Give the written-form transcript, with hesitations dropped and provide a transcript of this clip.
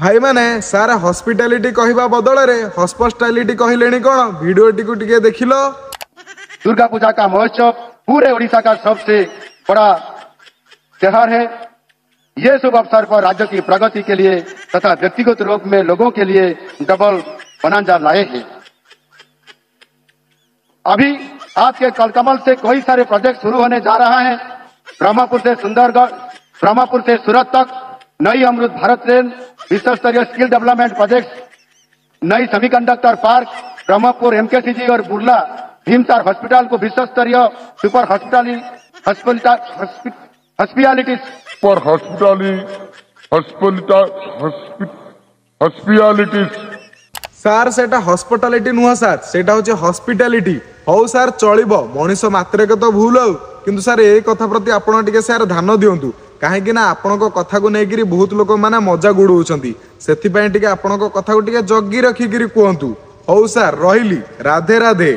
भाई माने सारा हॉस्पिटैलिटी कहवा बदल रे हॉस्पिटैलिटी कहलेनी कौन वीडियो टी टिके देखिलो। दुर्गा पूजा का महोत्सव पूरे उड़ीसा का सबसे बड़ा त्योहार है। ये शुभ अवसर पर राज्य की प्रगति के लिए तथा व्यक्तिगत रूप में लोगों के लिए डबल बनाजा लाए हैं। अभी आपके कलकमल से कई सारे प्रोजेक्ट शुरू होने जा रहा है। ब्रह्मपुर से सुंदरगढ़, ब्रह्मपुर से सूरत तक नई अमृत भारत ट्रेन, विश्व स्तरीय स्किल डेवलपमेंट प्रोजेक्ट, नई सेमीकंडक्टर पार्क, ब्रह्मपुर एमकेसीजी और बुर्ला भीमतार हॉस्पिटल को विश्व स्तरीय सुपर हॉस्पिटैलिटी सार सेटा हॉस्पिटैलिटी नुह सार सेटा होचे हॉस्पिटैलिटी। हौ सार चलिबो मनीष मात्रके तो भूल हो किंतु सार ए कथा प्रति आपण टिके सार ध्यान दियंतु कहीं ना आपण कथा को लेकिन बहुत लोक मैंने मजा गुड़ाऊँच से आपण कथा को जगी रखिकी कहतु। हौ सार रही राधे राधे।